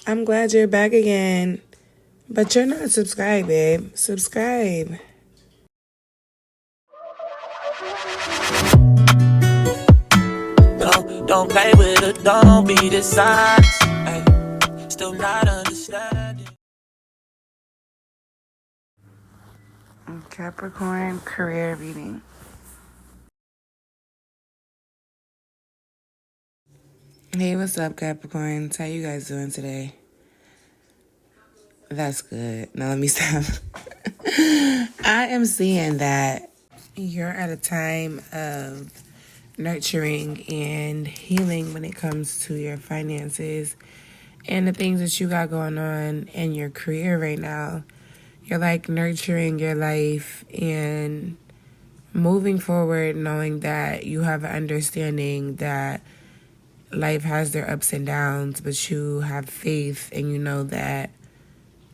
I'm glad you're back again. But you're not subscribed, babe. Subscribe. Don't play with it, don't be dishonest. Ay, still not understanding. Capricorn career reading. Hey, what's up, Capricorns? How you guys doing today? That's good. Now let me stop. I am seeing that you're at a time of nurturing and healing when it comes to your finances and the things that you got going on in your career right now. You're like nurturing your life and moving forward, knowing that you have an understanding that life has their ups and downs, but you have faith and you know that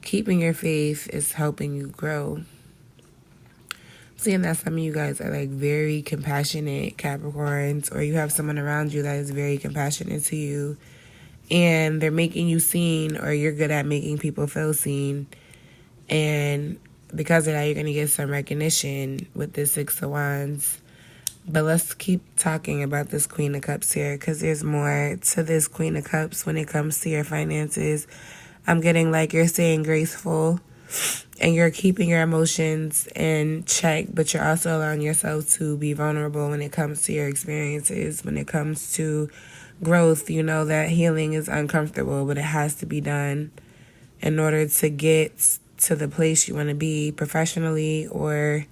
keeping your faith is helping you grow. Seeing that some of you guys are like very compassionate Capricorns, or you have someone around you that is very compassionate to you and they're making you seen, or you're good at making people feel seen. And because of that, you're going to get some recognition with this Six of Wands. But let's keep talking about this Queen of Cups here, because there's more to this Queen of Cups when it comes to your finances. I'm getting like you're staying graceful and you're keeping your emotions in check, but you're also allowing yourself to be vulnerable when it comes to your experiences. When it comes to growth, you know that healing is uncomfortable, but it has to be done in order to get to the place you want to be professionally or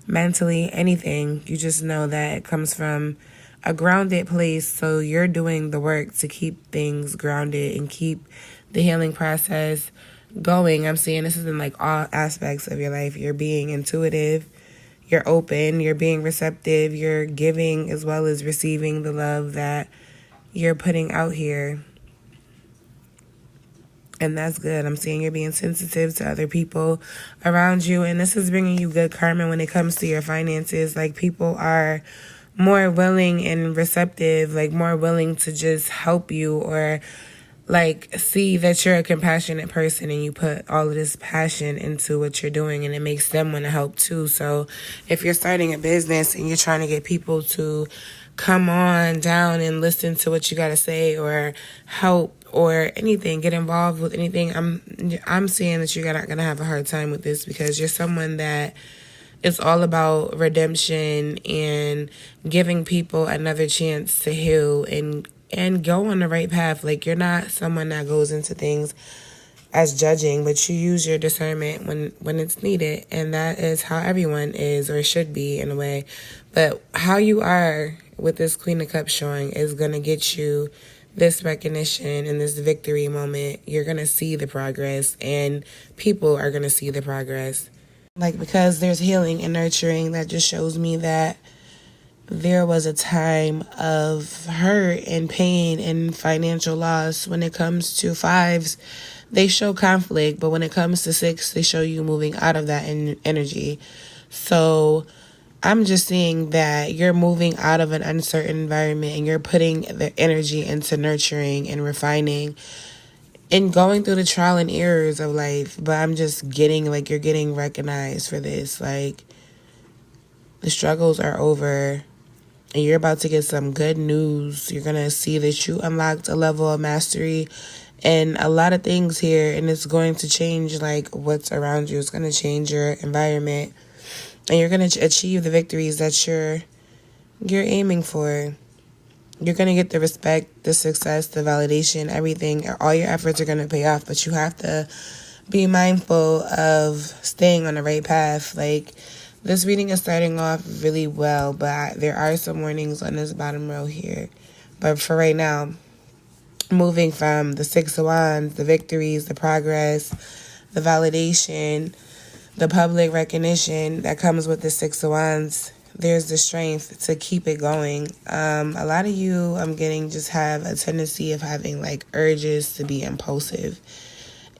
mentally, anything. You just know that it comes from a grounded place, so you're doing the work to keep things grounded and keep the healing process going. I'm seeing this is in like all aspects of your life. You're being intuitive, you're open, you're being receptive, you're giving as well as receiving the love that you're putting out here. And that's good. I'm seeing you're being sensitive to other people around you. And this is bringing you good karma when it comes to your finances. Like, people are more willing and receptive, like more willing to just help you, or like see that you're a compassionate person and you put all of this passion into what you're doing, and it makes them want to help too. So if you're starting a business and you're trying to get people to come on down and listen to what you got to say, or help, or anything, get involved with anything, I'm seeing that you're not going to have a hard time with this, because you're someone that is all about redemption and giving people another chance to heal and go on the right path. Like, you're not someone that goes into things as judging, but you use your discernment when it's needed, and that is how everyone is, or should be in a way. But how you are with this Queen of Cups showing is going to get you this recognition and this victory moment. You're going to see the progress, and people are going to see the progress. Like, because there's healing and nurturing, that just shows me that there was a time of hurt and pain and financial loss. When it comes to fives, they show conflict, but when it comes to six, they show you moving out of that energy. So I'm just seeing that you're moving out of an uncertain environment and you're putting the energy into nurturing and refining and going through the trial and errors of life. But I'm just getting like you're getting recognized for this. Like, the struggles are over and you're about to get some good news. You're going to see that you unlocked a level of mastery and a lot of things here, and it's going to change like what's around you. It's going to change your environment, and you're going to achieve the victories that you're aiming for. You're going to get the respect, the success, the validation, everything. All your efforts are going to pay off, but you have to be mindful of staying on the right path. Like, this reading is starting off really well, but there are some warnings on this bottom row here. But for right now, moving from the Six of Wands, the victories, the progress, the validation, the public recognition that comes with the Six of Wands, there's the strength to keep it going. A lot of you, I'm getting, just have a tendency of having like urges to be impulsive.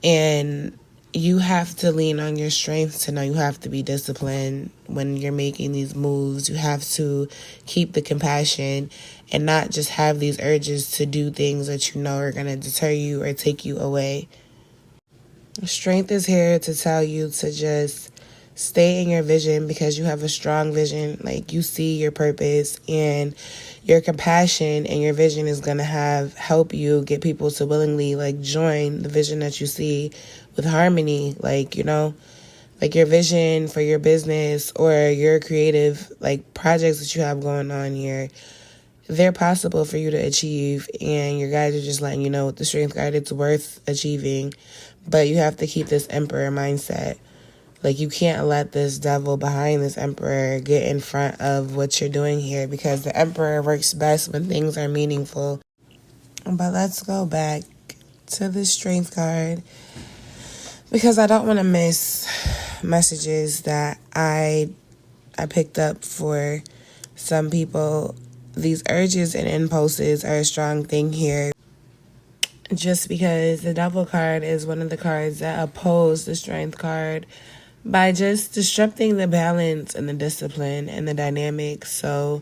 And you have to lean on your strength to know you have to be disciplined when you're making these moves. You have to keep the compassion and not just have these urges to do things that you know are going to deter you or take you away. Strength is here to tell you to just stay in your vision because you have a strong vision. Like, you see your purpose, and your compassion and your vision is going to help you get people to willingly like join the vision that you see with harmony. Like, you know, like your vision for your business or your creative like projects that you have going on here, they're possible for you to achieve, and your guides are just letting you know with the strength card it's worth achieving. But you have to keep this emperor mindset. Like, you can't let this devil behind this emperor get in front of what you're doing here, because the emperor works best when things are meaningful. But let's go back to the strength card, because I don't want to miss messages that I picked up for some people. These urges and impulses are a strong thing here, just because the devil card is one of the cards that oppose the strength card by just disrupting the balance and the discipline and the dynamics. So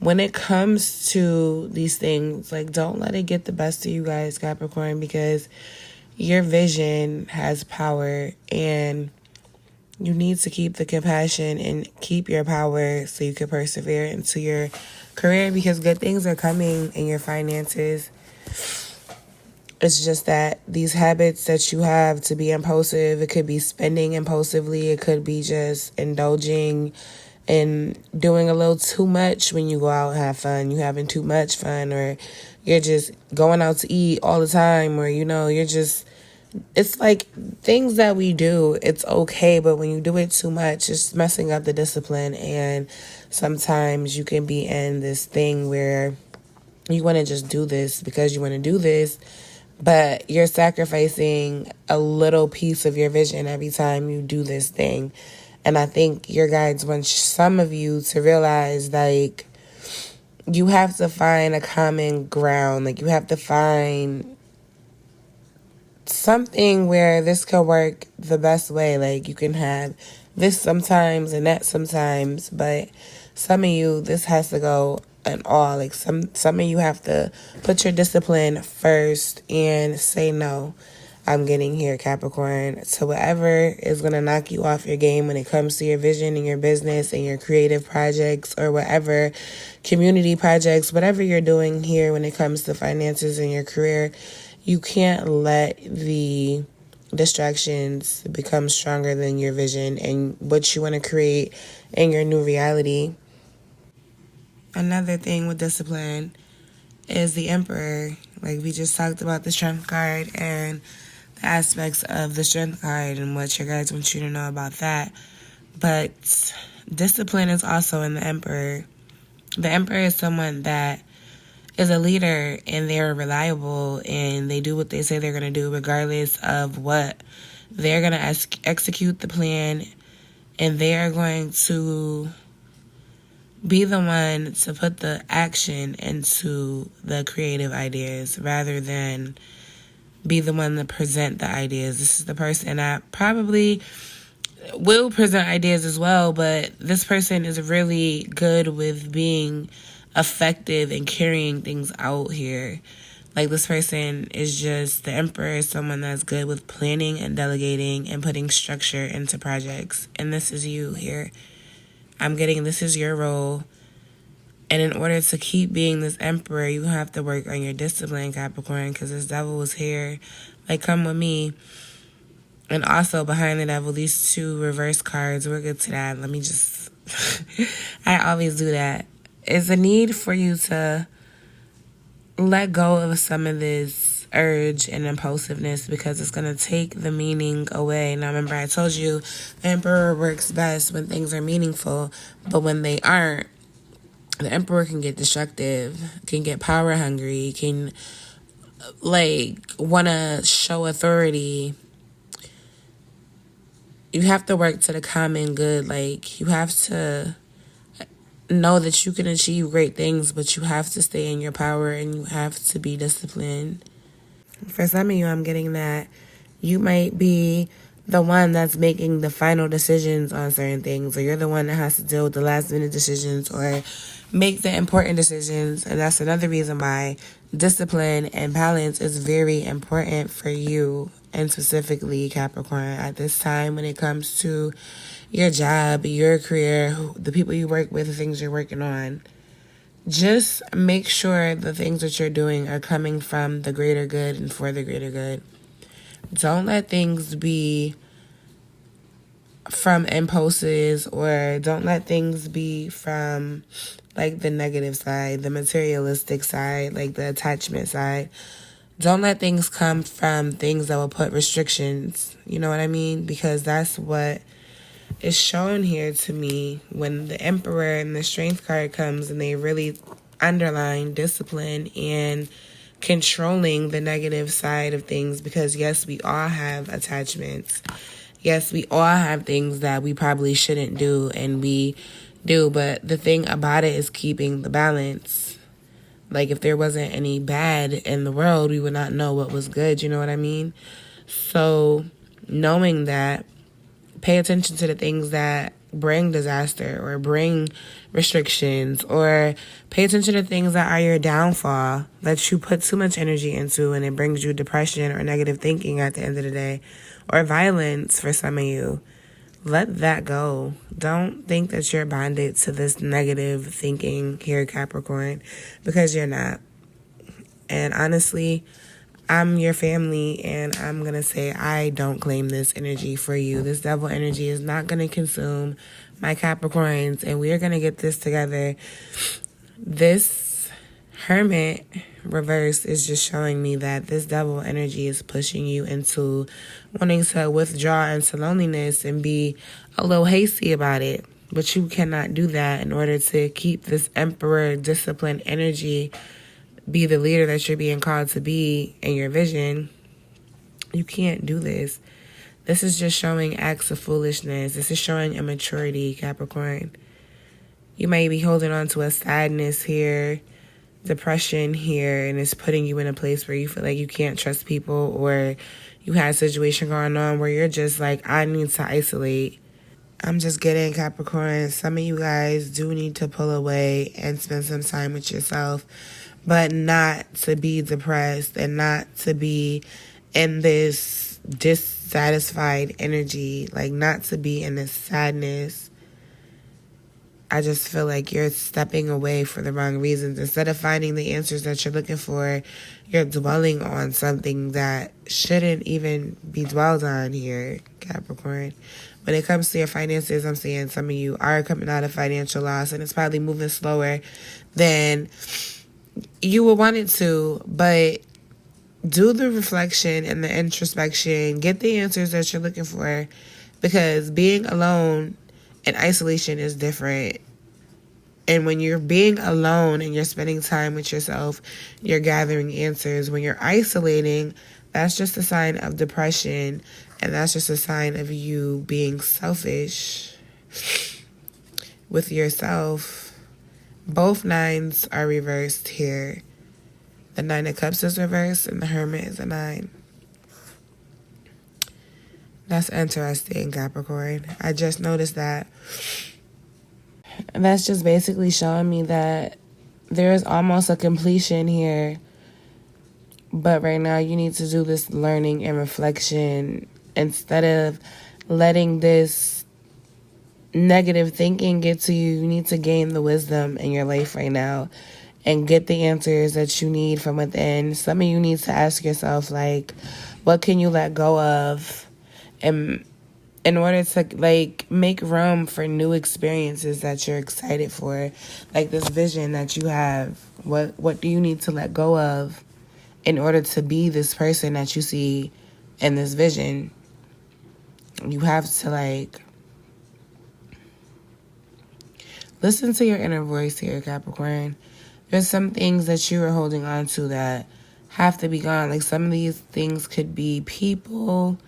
when it comes to these things, like, don't let it get the best of you guys, Capricorn, because your vision has power, and you need to keep the compassion and keep your power so you can persevere into your career, because good things are coming in your finances. It's just that these habits that you have to be impulsive, it could be spending impulsively, it could be just indulging and doing a little too much when you go out and have fun. You're having too much fun, or you're just going out to eat all the time, or, you know, you're just, it's like things that we do, it's okay, but when you do it too much, it's messing up the discipline. And sometimes you can be in this thing where you want to just do this because you want to do this, but you're sacrificing a little piece of your vision every time you do this thing. And I think your guides want some of you to realize, like, you have to find a common ground. Like, you have to find something where this could work the best way. Like, you can have this sometimes and that sometimes, but some of you, this has to go and all. Like, some of you have to put your discipline first and say no. I'm getting here, Capricorn, to whatever is going to knock you off your game when it comes to your vision and your business and your creative projects, or whatever community projects, whatever you're doing here when it comes to finances and your career. You can't let the distractions become stronger than your vision and what you want to create in your new reality. Another thing with discipline is the Emperor. Like, we just talked about the Strength card and the aspects of the Strength card and what your guides want you to know about that. But discipline is also in the Emperor. The Emperor is someone that is a leader, and they're reliable, and they do what they say they're going to do regardless of what. They're going to execute the plan, and they are going to be the one to put the action into the creative ideas rather than be the one to present the ideas. This is the person that probably will present ideas as well, but this person is really good with being effective and carrying things out here. Like, this person is just, the Emperor is someone that's good with planning and delegating and putting structure into projects. And this is you here. I'm getting, this is your role. And in order to keep being this Emperor, you have to work on your discipline, Capricorn, because this devil is here. Like, come with me. And also, behind the devil, these two reverse cards, we'll get to that. Let me just, I always do that. It's a need for you to let go of some of this urge and impulsiveness, because it's going to take the meaning away. Now, remember, I told you the Emperor works best when things are meaningful, but when they aren't, the Emperor can get destructive, can get power hungry, can, like, want to show authority. You have to work to the common good. Like, you have to know that you can achieve great things, but you have to stay in your power, and you have to be disciplined. For some of you, I'm getting that you might be the one that's making the final decisions on certain things, or you're the one that has to deal with the last minute decisions, or make the important decisions. And that's another reason why discipline and balance is very important for you, and specifically Capricorn, at this time when it comes to your job, your career, the people you work with, the things you're working on. Just make sure the things that you're doing are coming from the greater good and for the greater good. Don't let things be from impulses, or don't let things be from like the negative side, the materialistic side, like the attachment side. Don't let things come from things that will put restrictions. You know what I mean? Because that's what is shown here to me when the Emperor and the Strength card comes, and they really underline discipline and controlling the negative side of things. Because yes, we all have attachments. Yes, we all have things that we probably shouldn't do, and we do. But the thing about it is keeping the balance. Like, if there wasn't any bad in the world, we would not know what was good. You know what I mean? So knowing that, pay attention to the things that bring disaster or bring restrictions, or pay attention to things that are your downfall, that you put too much energy into and it brings you depression or negative thinking at the end of the day, or violence for some of you. Let that go. Don't think that you're bonded to this negative thinking here, Capricorn, because you're not. And honestly, I'm your family, and I'm going to say I don't claim this energy for you. This devil energy is not going to consume my Capricorns, and we are going to get this together. This Hermit reverse is just showing me that this devil energy is pushing you into wanting to withdraw into loneliness and be a little hasty about it. But you cannot do that in order to keep this Emperor disciplined energy, be the leader that you're being called to be in your vision. You can't do this. This is just showing acts of foolishness. This is showing immaturity, Capricorn. You may be holding on to a sadness here, depression here, and it's putting you in a place where you feel like you can't trust people, or you had a situation going on where you're just like, I need to isolate. I'm just getting, Capricorn, some of you guys do need to pull away and spend some time with yourself, but not to be depressed and not to be in this dissatisfied energy, like not to be in this sadness. I just feel like you're stepping away for the wrong reasons. Instead of finding the answers that you're looking for, you're dwelling on something that shouldn't even be dwelled on here, Capricorn. When it comes to your finances, I'm saying some of you are coming out of financial loss, and it's probably moving slower than you would want it to. But do the reflection and the introspection. Get the answers that you're looking for, because being alone and isolation is different. And when you're being alone and you're spending time with yourself, you're gathering answers. When you're isolating, that's just a sign of depression, and that's just a sign of you being selfish with yourself. Both nines are reversed here. The Nine of Cups is reversed, and the Hermit is a 9. That's interesting, Capricorn. I just noticed that. And that's just basically showing me that there is almost a completion here. But right now you need to do this learning and reflection instead of letting this negative thinking get to you. You need to gain the wisdom in your life right now and get the answers that you need from within. Some of you need to ask yourself, like, what can you let go of? And in order to, like, make room for new experiences that you're excited for, like this vision that you have. What do you need to let go of in order to be this person that you see in this vision? You have to, like, listen to your inner voice here, Capricorn. There's some things that you are holding on to that have to be gone. Like, some of these things could be people,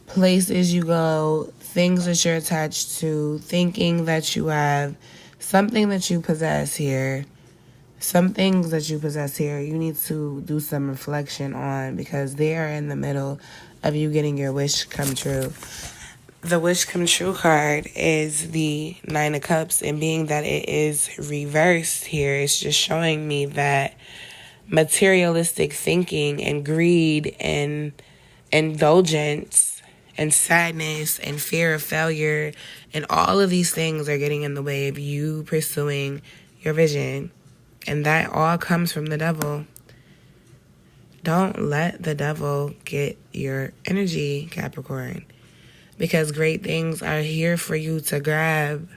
places you go, things that you're attached to, thinking that you have, something that you possess here. Some things that you possess here, you need to do some reflection on, because they are in the middle of you getting your wish come true. The wish come true card is the Nine of Cups, and being that it is reversed here, it's just showing me that materialistic thinking and greed and indulgence and sadness and fear of failure and all of these things are getting in the way of you pursuing your vision. And that all comes from the devil. Don't let the devil get your energy, Capricorn, because great things are here for you to grab.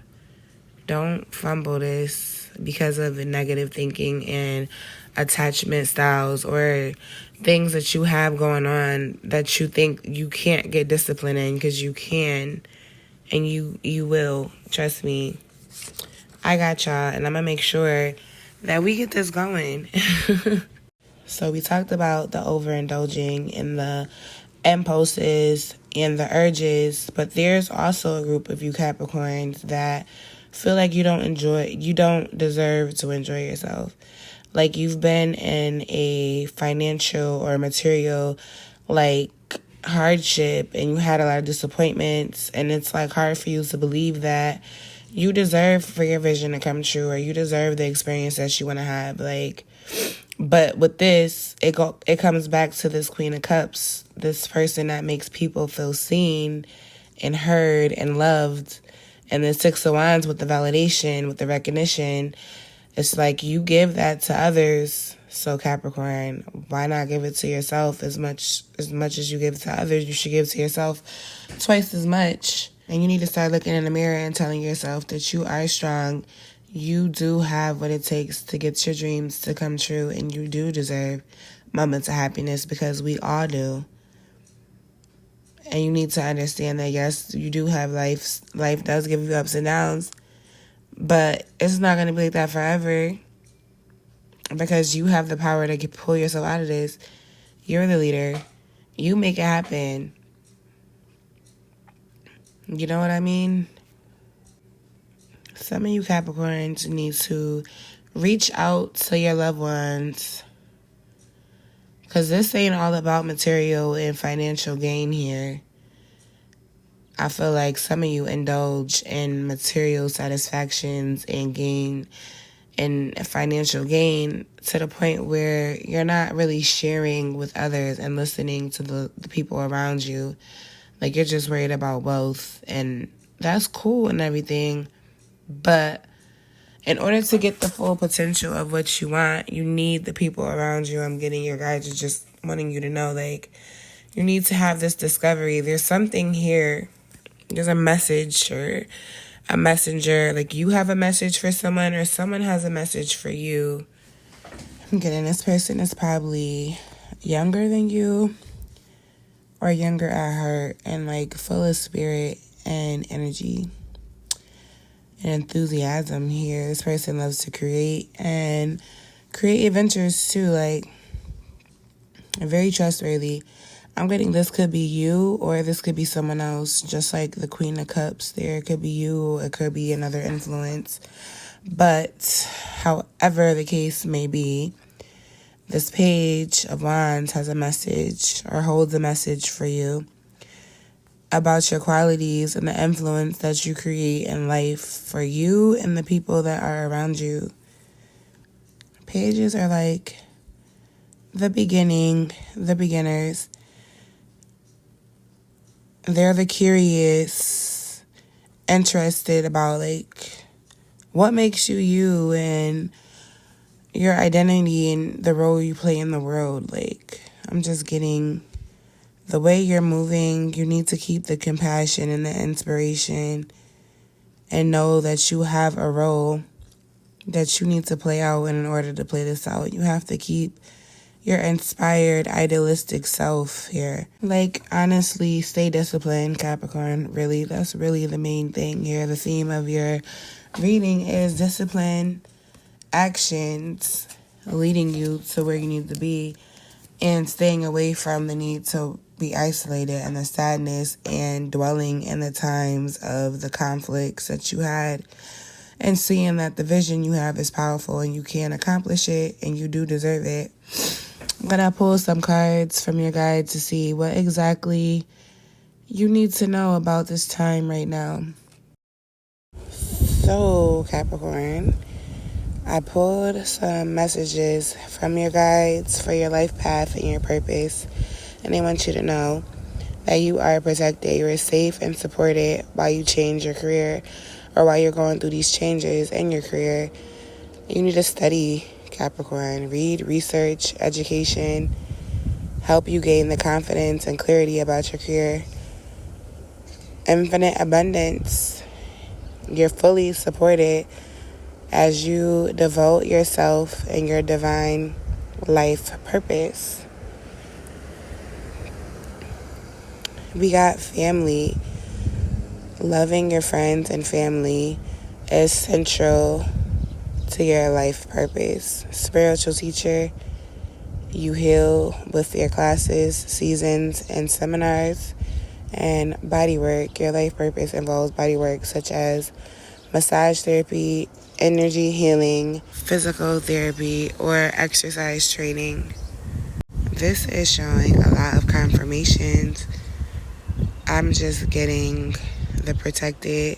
Don't fumble this because of the negative thinking and attachment styles or things that you have going on that you think you can't get discipline in, because you can, and you will. Trust me. I got y'all, and I'm going to make sure that we get this going. So we talked about the overindulging and the impulses and the urges, but there's also a group of you Capricorns that feel like you don't deserve to enjoy yourself. Like you've been in a financial or material like hardship and you had a lot of disappointments, and it's like hard for you to believe that you deserve for your vision to come true, or you deserve the experience that you want to have. But with this, it comes back to this Queen of Cups, this person that makes people feel seen and heard and loved. And the Six of Wands with the validation, with the recognition. It's like you give that to others. So Capricorn, why not give it to yourself as much as you give to others? You should give to yourself twice as much. And you need to start looking in the mirror and telling yourself that you are strong. You do have what it takes to get your dreams to come true, and you do deserve moments of happiness, because we all do. And you need to understand that, yes, you do have life. Life does give you ups and downs, but it's not going to be like that forever, because you have the power to pull yourself out of this. You're the leader. You make it happen. You know what I mean? Some of you Capricorns need to reach out to your loved ones, because this ain't all about material and financial gain here. I feel like some of you indulge in material satisfactions and gain and financial gain to the point where you're not really sharing with others and listening to the people around you. Like, you're just worried about wealth, and that's cool and everything. But in order to get the full potential of what you want, you need the people around you. I'm getting your guides are just wanting you to know, like, you need to have this discovery. There's something here. There's a message or a messenger. Like, you have a message for someone, or someone has a message for you. I'm getting this person is probably younger than you, or younger at heart, and like full of spirit and energy and enthusiasm here. This person loves to create and create adventures too, like very trustworthy. I'm getting this could be you, or this could be someone else, just like the Queen of Cups there. It could be you, it could be another influence. But however the case may be, this Page of Wands has a message, or holds a message for you about your qualities and the influence that you create in life for you and the people that are around you. Pages are like the beginners. They're the curious, interested about like what makes you you and your identity and the role you play in the world. Like, I'm just getting the way you're moving. You need to keep the compassion and the inspiration and know that you have a role that you need to play out. And in order to play this out, you have to keep your inspired, idealistic self here. Like, honestly, stay disciplined, Capricorn. Really, that's really the main thing here. The theme of your reading is discipline, actions leading you to where you need to be, and staying away from the need to be isolated and the sadness and dwelling in the times of the conflicts that you had, and seeing that the vision you have is powerful and you can accomplish it and you do deserve it. I'm going to pull some cards from your guide to see what exactly you need to know about this time right now. So, Capricorn, I pulled some messages from your guides for your life path and your purpose, and they want you to know that you are protected, you are safe and supported while you change your career or while you're going through these changes in your career. You need to study, Capricorn, read, research, education, help you gain the confidence and clarity about your career. Infinite abundance. You're fully supported as you devote yourself and your divine life purpose. We got family. Loving your friends and family is central to your life purpose. Spiritual teacher, you heal with your classes, seasons, and seminars. And body work, your life purpose involves body work such as massage therapy, energy healing, physical therapy, or exercise training. This is showing a lot of confirmations. I'm just getting the protected,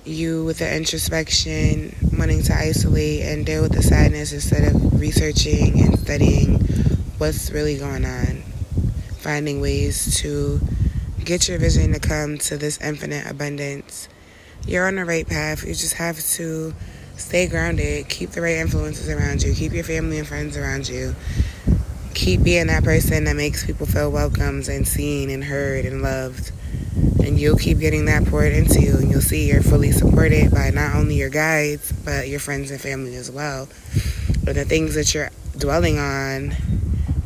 you with the introspection, wanting to isolate and deal with the sadness instead of researching and studying what's really going on. Finding ways to get your vision to come to this infinite abundance. You're on the right path. You just have to stay grounded, keep the right influences around you, keep your family and friends around you. Keep being that person that makes people feel welcomed and seen and heard and loved. And you'll keep getting that poured into you, and you'll see you're fully supported by not only your guides, but your friends and family as well. But the things that you're dwelling on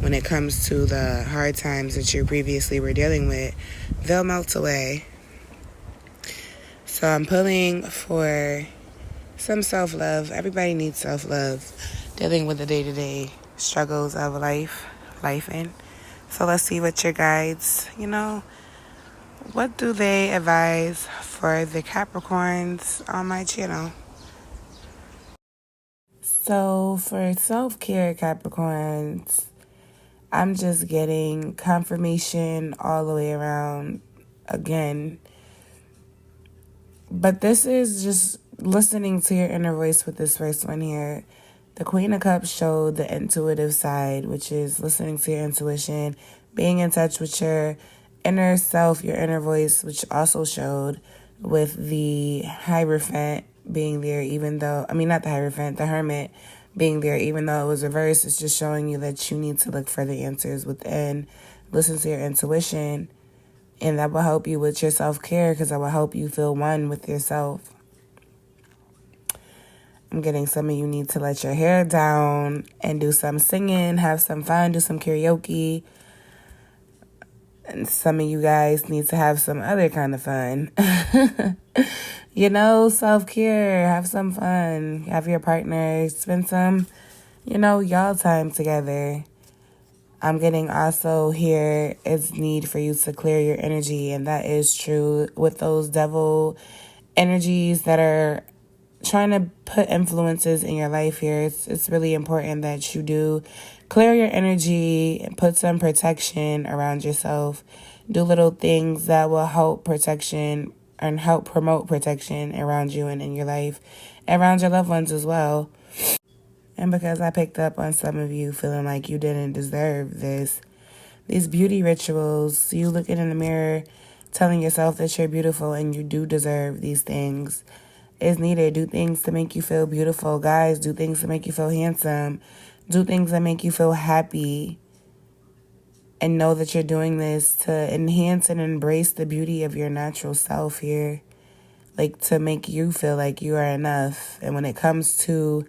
when it comes to the hard times that you previously were dealing with, they'll melt away. So I'm pulling for some self-love. Everybody needs self-love. Dealing with the day-to-day struggles of life. So let's see what your guides, what do they advise for the Capricorns on my channel? So for self-care, Capricorns, I'm just getting confirmation all the way around again. But this is just listening to your inner voice with this first one here. The Queen of Cups showed the intuitive side, which is listening to your intuition, being in touch with your inner self, your inner voice, which also showed with the Hierophant being there, the Hermit being there, even though it was reversed. It's just showing you that you need to look for the answers within, listen to your intuition, and that will help you with your self-care because that will help you feel one with yourself. I'm getting some of you need to let your hair down and do some singing, have some fun, do some karaoke. And some of you guys need to have some other kind of fun. Self-care, have some fun. Have your partner spend some, y'all time together. I'm getting also here is need for you to clear your energy, and that is true with those devil energies that are trying to put influences in your life here. It's really important that you do clear your energy and put some protection around yourself. Do little things that will help protection and help promote protection around you and in your life, around your loved ones as well. And because I picked up on some of you feeling like you didn't deserve this, these beauty rituals, you looking in the mirror, telling yourself that you're beautiful and you do deserve these things, is needed. Do things to make you feel beautiful. Guys, do things to make you feel handsome. Do things that make you feel happy. And know that you're doing this to enhance and embrace the beauty of your natural self here. Like to make you feel like you are enough. And when it comes to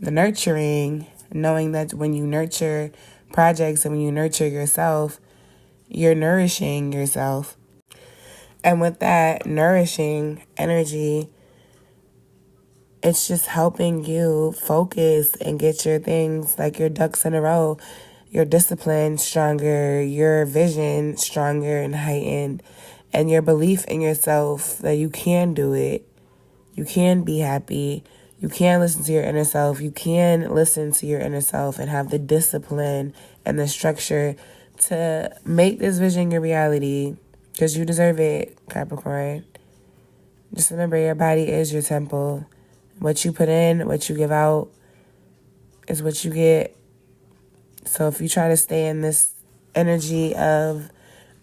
the nurturing, knowing that when you nurture projects and when you nurture yourself, you're nourishing yourself. And with that nourishing energy, it's just helping you focus and get your things, like your ducks in a row, your discipline stronger, your vision stronger and heightened, and your belief in yourself that you can do it. You can be happy. You can listen to your inner self. You can listen to your inner self and have the discipline and the structure to make this vision your reality, because you deserve it, Capricorn. Just remember, your body is your temple. What you put in, what you give out, is what you get. So if you try to stay in this energy of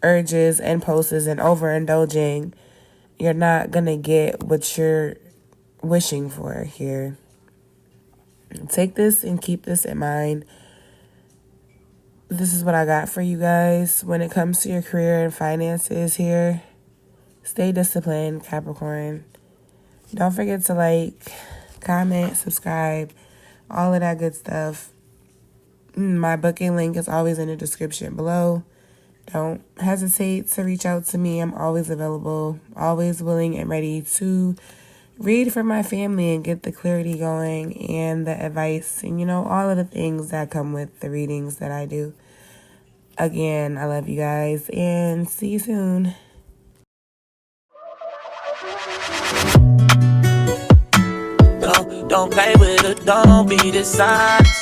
urges, impulses, and overindulging, you're not going to get what you're wishing for here. Take this and keep this in mind. This is what I got for you guys when it comes to your career and finances here. Stay disciplined, Capricorn. Don't forget to like, comment, subscribe, all of that good stuff. My booking link is always in the description below. Don't hesitate to reach out to me. I'm always available, always willing and ready to read for my family and get the clarity going and the advice and, all of the things that come with the readings that I do. Again, I love you guys and see you soon. Don't play with it, don't be dishonest.